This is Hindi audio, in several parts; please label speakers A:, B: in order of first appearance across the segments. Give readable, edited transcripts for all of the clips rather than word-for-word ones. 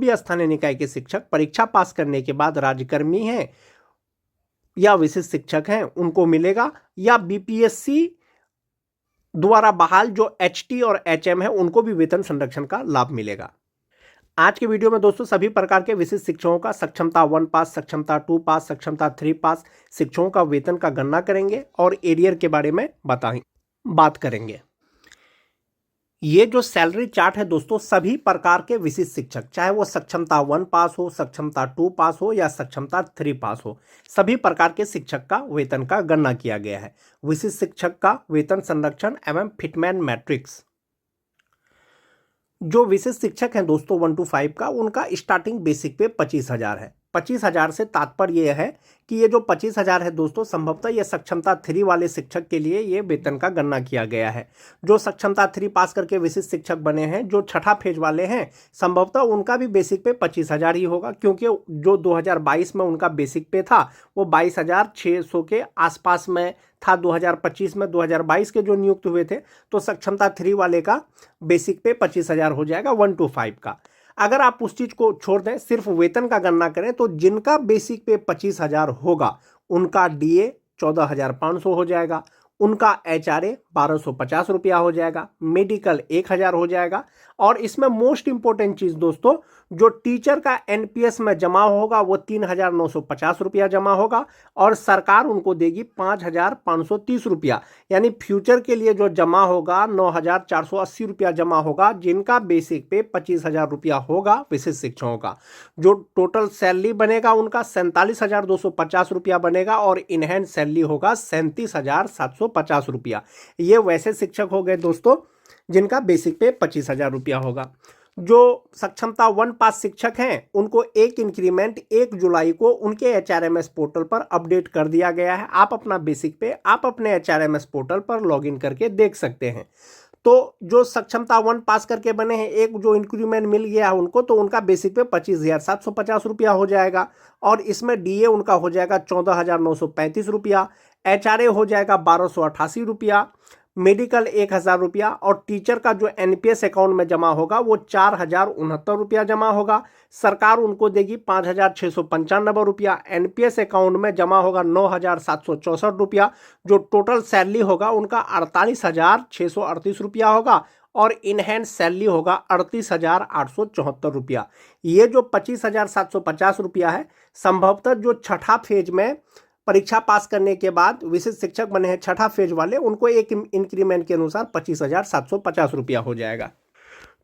A: भी स्थानीय निकाय के शिक्षक परीक्षा पास करने के बाद राज्यकर्मी हैं या विशिष्ट शिक्षक हैं उनको मिलेगा, या बीपीएससी द्वारा बहाल जो एचटी और एचएम है उनको भी वेतन संरक्षण का लाभ मिलेगा। आज के वीडियो में दोस्तों सभी प्रकार के विशिष्ट शिक्षकों का सक्षमता 1 पास, सक्षमता 2 पास, सक्षमता 3 पास शिक्षकों का वेतन का गणना करेंगे और एरियर के बारे में बात करेंगे। ये जो सैलरी चार्ट है दोस्तों सभी प्रकार के विशिष्ट शिक्षक, चाहे वो सक्षमता 1 पास हो, सक्षमता 2 पास हो या सक्षमता 3 पास हो, सभी प्रकार के शिक्षक का वेतन का गणना किया गया है। विशिष्ट शिक्षक का वेतन संरक्षण एवं फिटमैन मैट्रिक्स। जो विशिष्ट शिक्षक हैं दोस्तों 1 to 5 का, उनका स्टार्टिंग बेसिक पे 25,000 है। 25,000 से तात्पर्य यह है कि ये जो 25,000 है दोस्तों संभवतः ये सक्षमता 3 वाले शिक्षक के लिए ये वेतन का गणना किया गया है। जो सक्षमता 3 पास करके विशिष्ट शिक्षक बने हैं, जो छठा फेज वाले हैं, संभवतः उनका भी बेसिक पे 25,000 ही होगा, क्योंकि जो 2022 में उनका बेसिक पे था वो 22,600 के आसपास में था। 2025 में 2022 के जो नियुक्त हुए थे, तो सक्षमता 3 वाले का बेसिक पे 25,000 हो जाएगा 1 to 5 का। अगर आप उस चीज को छोड़ दें, सिर्फ वेतन का गणना करें, तो जिनका बेसिक पे 25,000 होगा उनका डीए 14,500 हो जाएगा, उनका एचआरए 1,250 रुपया हो जाएगा, मेडिकल 1,000 हो जाएगा। और इसमें मोस्ट इंपॉर्टेंट चीज दोस्तों, जो टीचर का एनपीएस में जमा होगा वो 3,950 रुपया जमा होगा और सरकार उनको देगी 5,530 रुपया, यानी फ्यूचर के लिए जो जमा होगा 9,480 रुपया जमा होगा, जिनका बेसिक पे 25,000 रुपया होगा विशिष्ट शिक्षकों का। जो टोटल सैलरी बनेगा उनका 47,250 रुपया बनेगा और इनहैंड सैलरी होगा 37,750 रुपया। ये वैसे शिक्षक हो गए दोस्तों जिनका बेसिक पे 25,000 रुपया होगा। जो सक्षमता 1 पास शिक्षक हैं उनको एक इंक्रीमेंट 1 जुलाई को उनके एचआरएमएस पोर्टल पर अपडेट कर दिया गया है। आप अपना बेसिक पे आप अपने एचआरएमएस पोर्टल पर लॉगिन करके देख सकते हैं। तो जो सक्षमता 1 पास करके बने हैं, एक जो इंक्रीमेंट मिल गया है उनको, तो उनका बेसिक पे 25,750 रुपया हो जाएगा और इसमें डीए उनका हो जाएगा 14,935 रुपया, एचआरए हो जाएगा 1,288 रुपया, मेडिकल 1,000 रुपया और टीचर का जो एनपीएस अकाउंट में जमा होगा वो 4,069 रुपया जमा होगा। सरकार उनको देगी 5,695 रुपया, एनपीएस अकाउंट में जमा होगा 9,764 रुपया। जो टोटल सैलरी होगा उनका 48,638 रुपया होगा और इनहैंड सैलरी होगा 38,874 रुपया। ये जो 25,750 रुपया है, संभवतः जो छठा फेज में परीक्षा पास करने के बाद विशिष्ट शिक्षक बने हैं छठा फेज वाले, उनको एक इंक्रीमेंट के अनुसार 25,750 रुपया हो जाएगा।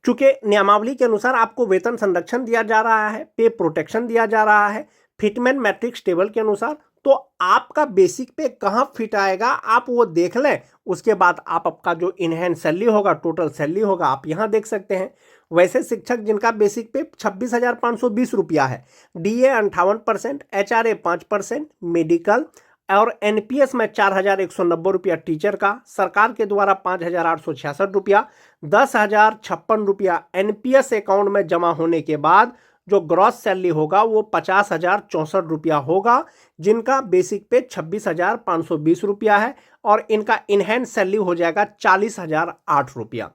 A: चूंकि नियमावली के अनुसार आपको वेतन संरक्षण दिया जा रहा है, पे प्रोटेक्शन दिया जा रहा है फिटमैन मैट्रिक्स टेबल के अनुसार, तो आपका बेसिक पे कहाँ फिट आएगा आप वो देख लें। उसके बाद आपका जो इनहैंड सैलरी होगा, टोटल सैलरी होगा, आप यहाँ देख सकते हैं। वैसे शिक्षक जिनका बेसिक पे 26,520 रुपया है, डीए 58%, एचआरए 5%, मेडिकल और एनपीएस में 4,190 रुपया टीचर का, सरकार के द्वारा 5,866 रुपया, 10,056 रुपया एनपीएस अकाउंट में जमा होने के बाद जो ग्रॉस सैलरी होगा वो 50,064 रुपया होगा, जिनका बेसिक पे 26,520 रुपया है और इनका इनहैंड सैलरी हो जाएगा 40,008 रुपया।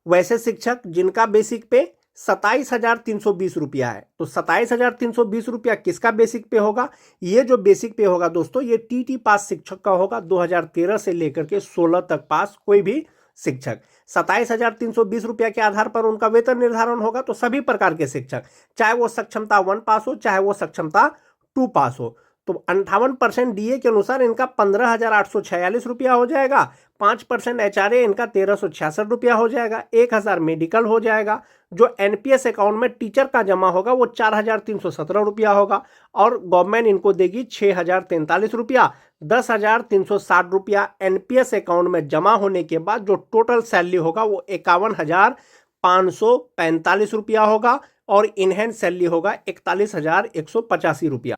A: वैसे शिक्षक जिनका बेसिक पे 27,320 रुपया है, तो 27,320 रुपया किसका बेसिक पे होगा? ये जो बेसिक पे होगा दोस्तों ये टीटी पास शिक्षक का होगा, 2013 से लेकर के 16 तक पास कोई भी शिक्षक। 27,320 रुपया के आधार पर उनका वेतन निर्धारण होगा। तो सभी प्रकार के शिक्षक, चाहे वो सक्षमता 1 पास हो चाहे वो सक्षमता 2 पास हो, तो 58% डीए के अनुसार इनका 15,846 रुपया हो जाएगा, 5% एचआरए इनका 1,366 रुपया हो जाएगा, 1,000 मेडिकल हो जाएगा। जो एनपीएस अकाउंट में टीचर का जमा होगा वो 4,317 रुपया होगा और गवर्नमेंट इनको देगी 6,043 रुपया, 10,360 रुपया एनपीएस अकाउंट में जमा होने के बाद जो टोटल सैलरी होगा वो 51,545 रुपया होगा और इनहैंड सैलरी होगा 41,185 रुपया।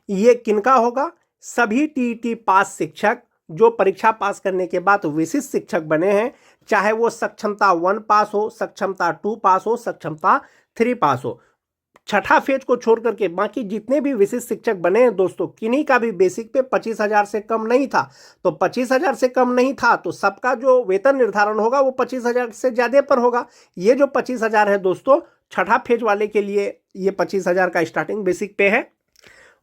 A: ये किनका होगा? सभी टीईटी पास शिक्षक जो परीक्षा पास करने के बाद विशिष्ट शिक्षक बने हैं, चाहे वो सक्षमता 1 पास हो, सक्षमता 2 पास हो, सक्षमता 3 पास हो, छठा फेज को छोड़ करके बाकी जितने भी विशिष्ट शिक्षक बने हैं दोस्तों, किन्हीं का भी बेसिक पे 25,000 से कम नहीं था। तो 25,000 से कम नहीं था तो सबका जो वेतन निर्धारण होगा वो 25,000 से ज्यादा पर होगा। ये जो 25,000 है दोस्तों, छठा फेज वाले के लिए ये 25,000 का स्टार्टिंग बेसिक पे है।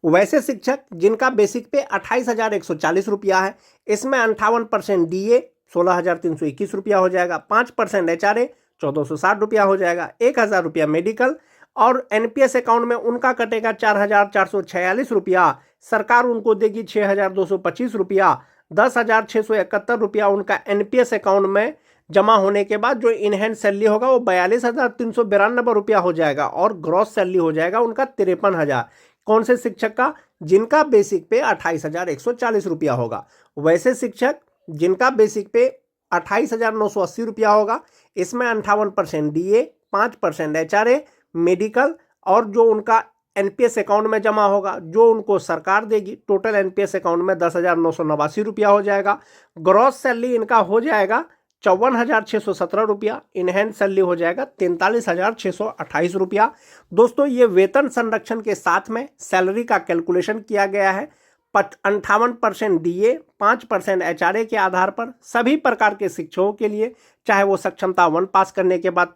A: वैसे शिक्षक जिनका बेसिक पे 28,140 रुपया है, इसमें 58% DA 16,321 रुपया हो जाएगा, 5% HRA 1,460 रुपया हो जाएगा, 1,000 रुपया मेडिकल, और NPS अकाउंट में उनका कटेगा 4,446 रुपया, सरकार उनको देगी 6,225 रुपया, 10,671 रुपया उनका NPS अकाउंट में जमा होने के बाद जो इनहैंड सैलरी होगा वो 42,392 रुपया हो जाएगा, और ग्रॉस सैलरी हो जाएगा उनका 53,000। कौन से शिक्षक का? जिनका बेसिक पे 28,140 रुपया होगा। वैसे शिक्षक जिनका बेसिक पे 28,980 रुपया होगा, इसमें 58% DA, 5% HRA, मेडिकल, और जो उनका NPS अकाउंट में जमा होगा जो उनको सरकार देगी, टोटल NPS अकाउंट में 10,989 रुपया हो जाएगा। ग्रॉस सैलरी इनका हो जाएगा 54,617 रुपया, इनहैंड सैलरी हो जाएगा 43,628 रुपया। दोस्तों ये वेतन संरक्षण के साथ में सैलरी का कैलकुलेशन किया गया है 58% DA, 5% HRA के आधार पर सभी प्रकार के शिक्षकों के लिए, चाहे वो सक्षमता 1 पास करने के बाद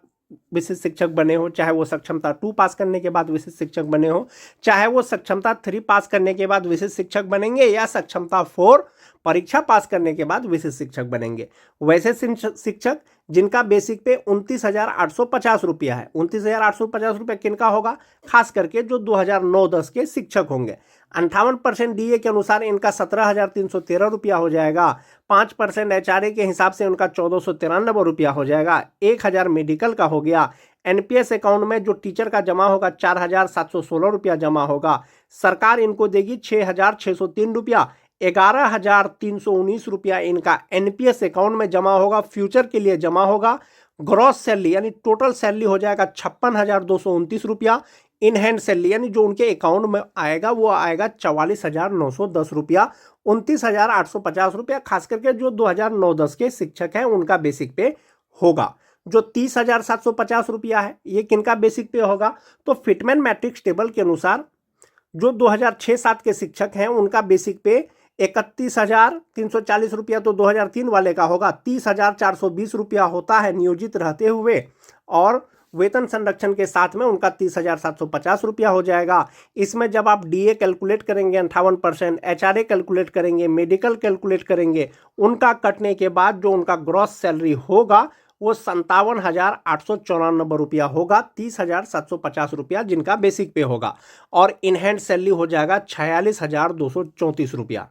A: विशिष्ट शिक्षक बने हो, चाहे वो सक्षमता 2 पास करने के बाद विशिष्ट शिक्षक बने हो, चाहे वो सक्षमता 3 पास करने के बाद विशिष्ट शिक्षक बनेंगे, या सक्षमता 4 परीक्षा पास करने के बाद विशिष्ट शिक्षक बनेंगे। वैसे शिक्षक जिनका बेसिक पे 29,850 रुपया है, 29,850 रुपया किनका होगा? खास करके जो 2009-10 के शिक्षक होंगे। 58% DA के अनुसार इनका 17,313 रुपया हो जाएगा, 5% HRA के हिसाब से उनका 1,493 रुपया हो जाएगा, 1,000 मेडिकल का हो गया। NPS अकाउंट में जो टीचर का जमा होगा 4,716 रुपया जमा होगा, सरकार इनको देगी 6,603 रुपया, 11,319 रुपया इनका NPS अकाउंट में जमा होगा, फ्यूचर के लिए जमा होगा। ग्रॉस सैलरी यानी टोटल सैलरी हो जाएगा 56,229 रुपया, इन हैंड सैलरी यानी जो उनके अकाउंट में आएगा वो आएगा 44,910 रुपया, 29,850 रुपया। खास करके जो 2009-10 के शिक्षक हैं उनका बेसिक पे होगा। जो 30,750 रुपया है ये किनका बेसिक पे होगा? तो फिटमैन मैट्रिक्स टेबल के अनुसार जो 2006-7 के शिक्षक हैं उनका बेसिक पे 31,340 रुपया तो 2003 वाले का होगा, 30,420 रुपया होता है नियोजित रहते हुए, और वेतन संरक्षण के साथ में उनका 30,750 रुपया हो जाएगा। इसमें जब आप DA कैलकुलेट करेंगे 58%, HRA कैलकुलेट करेंगे, मेडिकल कैलकुलेट करेंगे, उनका कटने के बाद जो उनका ग्रॉस सैलरी होगा वो 57,894 रुपया होगा, 30,750 रुपया जिनका बेसिक पे होगा, और इनहैंड सैलरी हो जाएगा 46,234 रुपया।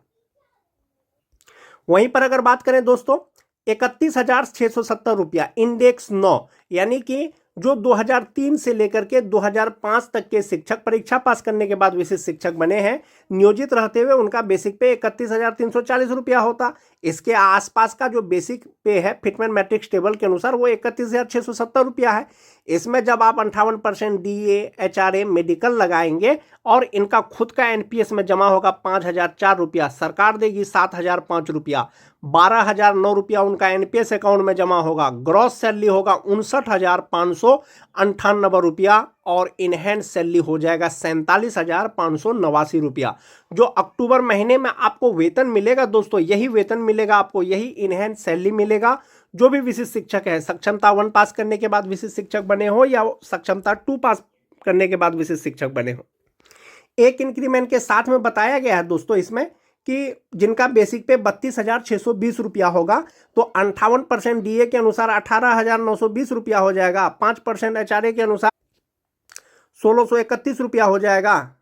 A: वहीं पर अगर बात करें दोस्तों 31,670 रुपया इंडेक्स 9, यानी कि जो 2003 से लेकर के 2005 तक के शिक्षक परीक्षा पास करने के बाद विशिष्ट शिक्षक बने हैं नियोजित रहते हुए, उनका बेसिक पे 31,340 रुपया होता। इसके आसपास का जो बेसिक पे है फिटमैन मैट्रिक्स टेबल के अनुसार वो 31,670 रुपया है। इसमें जब आप 58% DA, HRA, मेडिकल लगाएंगे और इनका खुद का NPS में जमा होगा 5,004 रुपया, सरकार देगी 7,005 रुपया, 12,009 रुपया उनका NPS अकाउंट में जमा होगा, ग्रॉस सैलरी होगा 59,598 रुपया, और इनहैंड सैलरी हो जाएगा 47,589 रुपया। जो अक्टूबर महीने में आपको वेतन मिलेगा दोस्तों, यही वेतन मिलेगा आपको, यही इनहैंड सैलरी मिलेगा। जो भी विशिष्ट शिक्षक है, सक्षमता 1 पास करने के बाद विशिष्ट शिक्षक बने हो या सक्षमता 2 पास करने के बाद विशिष्ट शिक्षक बने हो, एक इंक्रीमेंट के साथ में बताया गया है दोस्तों इसमें कि जिनका बेसिक पे 32,620 रुपया होगा तो 58% DA के अनुसार 18,920 रुपया हो जाएगा, 5% HRA के अनुसार 1,631 रुपया हो जाएगा,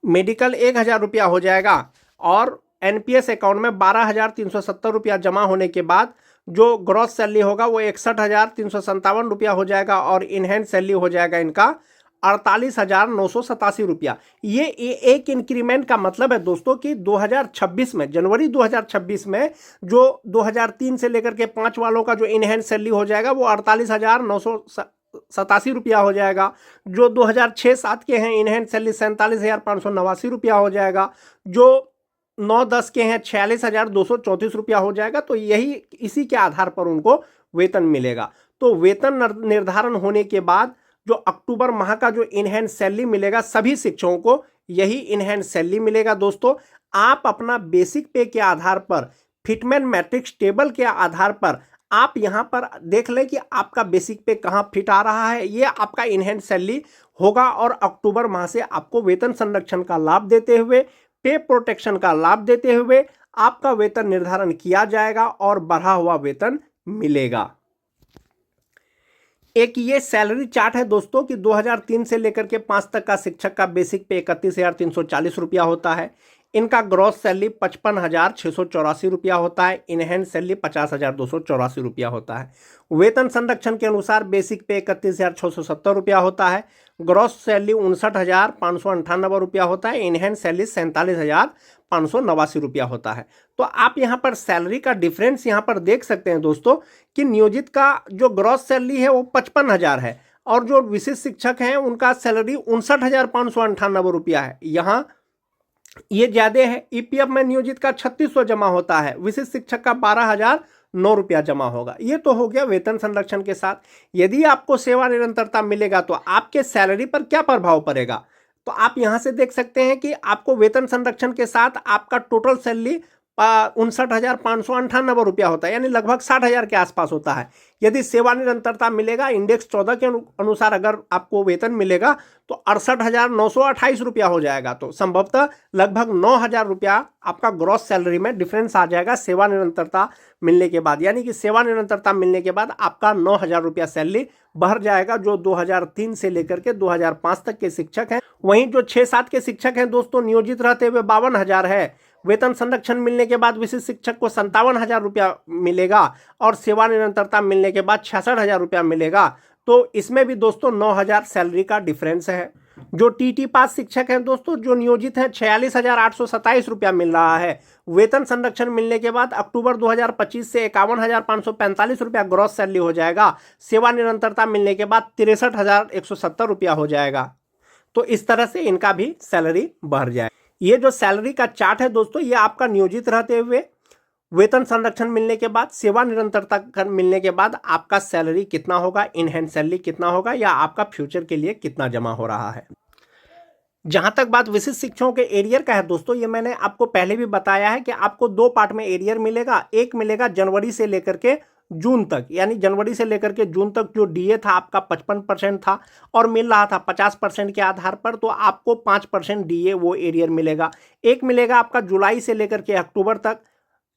A: मेडिकल 1,000 रुपया हो जाएगा, और NPS अकाउंट में 12,370 रुपया जमा होने के बाद जो ग्रॉस सैलरी होगा वो 61,357 रुपया हो जाएगा, और इनहैंड सैलरी हो जाएगा इनका 48,987 रुपया। ये एक इंक्रीमेंट का मतलब है दोस्तों कि 2026 में, जनवरी 2026 में जो 2003 से लेकर के 5 वालों का जो इनहैंड सैलरी हो जाएगा वो 48,987 रुपया हो जाएगा। जो 2006-7 के हैं इनहैंड सैलरी 47,589 रुपया हो जाएगा। जो 9-10 के हैं 46,234 रुपया हो जाएगा। तो यही इसी के आधार पर उनको वेतन मिलेगा। तो वेतन निर्धारण होने के बाद जो अक्टूबर माह का जो इन हैंड सैलरी मिलेगा, सभी शिक्षकों को यही इन हैंड सैलरी मिलेगा। दोस्तों आप अपना बेसिक पे के आधार पर, फिटमैन मैट्रिक्स टेबल के आधार पर आप यहां पर देख लें कि आपका बेसिक पे कहां फिट आ रहा है। ये आपका इन हैंड सैलरी होगा और अक्टूबर माह से आपको वेतन संरक्षण का लाभ देते हुए, पे प्रोटेक्शन का लाभ देते हुए आपका वेतन निर्धारण किया जाएगा और बढ़ा हुआ वेतन मिलेगा। एक ये सैलरी चार्ट है दोस्तों कि 2003 से लेकर के 5 तक का शिक्षक का बेसिक पे 31,340 रुपया होता है। इनका ग्रॉस सैलरी 55,684 रुपया होता है। इन हैंड सैलरी 50,284 रुपया होता है। वेतन संरक्षण के अनुसार बेसिक पे 31,670 रुपया होता है। ग्रॉस सैलरी 59,598 रुपया होता है। इन हैंड सैलरी 47,589 रुपया होता है। तो आप यहाँ पर सैलरी का डिफरेंस यहाँ पर देख सकते हैं दोस्तों कि नियोजित का जो ग्रॉस सैलरी है वो 55,000 है और जो विशिष्ट शिक्षक हैं उनका सैलरी 59,598 रुपया है। यहाँ ये ज्यादा है। ईपीएफ में नियोजित का 3600 जमा होता है, विशिष्ट शिक्षक का 12,009 रुपया जमा होगा। ये तो हो गया वेतन संरक्षण के साथ। यदि आपको सेवा निरंतरता मिलेगा तो आपके सैलरी पर क्या प्रभाव पड़ेगा, तो आप यहां से देख सकते हैं कि आपको वेतन संरक्षण के साथ आपका टोटल सैलरी 59,598 रुपया होता है, यानी लगभग 60,000 के आसपास होता है। यदि सेवा निरंतरता मिलेगा, इंडेक्स 14 के अनुसार अगर आपको वेतन मिलेगा तो 68,928 रुपया हो जाएगा। तो संभवतः लगभग 9,000 रुपया आपका ग्रॉस सैलरी में डिफरेंस आ जाएगा सेवा निरंतरता मिलने के बाद। यानी कि सेवा निरंतरता मिलने के बाद आपका 9,000 रुपया सैलरी बढ़ जाएगा, जो 2003 से लेकर के 2005 तक के शिक्षक हैं। वहीं जो 6-7 के शिक्षक हैं दोस्तों, नियोजित रहते हुए 52,000 है। वेतन संरक्षण मिलने के बाद विशिष्ट शिक्षक को 57,000 रुपया मिलेगा और सेवा निरंतरता मिलने के बाद 66,000 रुपया मिलेगा। तो इसमें भी दोस्तों 9,000 सैलरी का डिफरेंस है। जो टीटी पास शिक्षक हैं दोस्तों, जो नियोजित हैं, 46,827 रुपया मिल रहा है। वेतन संरक्षण मिलने के बाद अक्टूबर 2025 से 51,545 रुपया ग्रॉस सैलरी हो जाएगा। सेवा निरंतरता मिलने के बाद 63,170 रुपया हो जाएगा। तो इस तरह से इनका भी सैलरी बढ़ जाए। ये जो सैलरी का चार्ट है दोस्तों, ये आपका नियोजित रहते हुए वेतन संरक्षण मिलने के बाद, सेवा निरंतरता मिलने के बाद आपका सैलरी कितना होगा, इन हैंड सैलरी कितना होगा, या आपका फ्यूचर के लिए कितना जमा हो रहा है। जहां तक बात विशिष्ट शिक्षकों के एरियर का है दोस्तों, ये मैंने आपको पहले भी बताया है कि आपको 2 पार्ट में एरियर मिलेगा। एक मिलेगा जनवरी से लेकर के जून तक, यानी जनवरी से लेकर के जून तक जो डीए था आपका 55% था और मिल रहा था 50% के आधार पर, तो आपको 5% डीए वो एरियर मिलेगा। एक मिलेगा आपका जुलाई से लेकर के अक्टूबर तक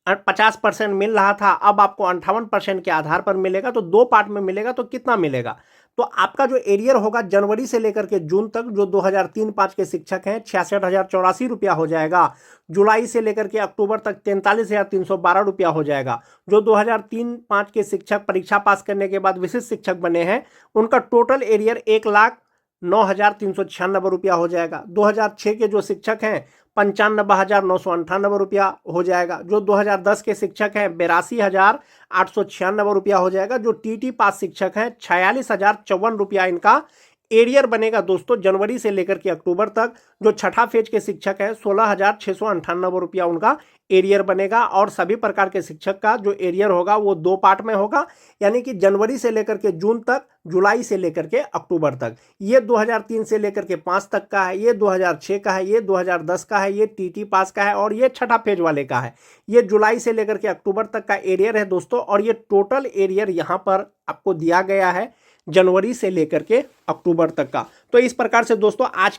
A: 50% मिल रहा था, अब आपको 58% के आधार पर मिलेगा। तो 2 पार्ट में मिलेगा। तो कितना मिलेगा, तो आपका जो एरियर होगा जनवरी से लेकर के जून तक, जो 2003-5 के शिक्षक हैं, 66,084 रुपया हो जाएगा। जुलाई से लेकर के अक्टूबर तक 43,312 रुपया हो जाएगा। जो 2003-5 के शिक्षक परीक्षा पास करने के बाद विशिष्ट शिक्षक बने हैं, उनका टोटल एरियर 1,09,396 रुपया हो जाएगा। 2006 के जो शिक्षक हैं 95,998 रुपया हो जाएगा। जो 2010 के शिक्षक हैं 82,896 रुपया हो जाएगा। जो टीटी पास शिक्षक हैं 46,054 रुपया इनका एरियर बनेगा दोस्तों जनवरी से लेकर के अक्टूबर तक। जो छठा फेज के शिक्षक है 16,698 रुपया उनका एरियर बनेगा। और सभी प्रकार के शिक्षक का जो एरियर होगा वो 2 पार्ट में होगा, यानी कि जनवरी से लेकर के जून तक, जुलाई से लेकर के अक्टूबर तक। ये 2003 से लेकर के 5 तक का है, ये 2006 का है, ये 2010 का है, ये टीटी पास का है और ये छठा फेज वाले का है। ये जुलाई से लेकर के अक्टूबर तक का एरियर है दोस्तों। और ये टोटल एरियर यहाँ पर आपको दिया गया है जनवरी से लेकर के अक्टूबर तक का। तो इस प्रकार से दोस्तों आज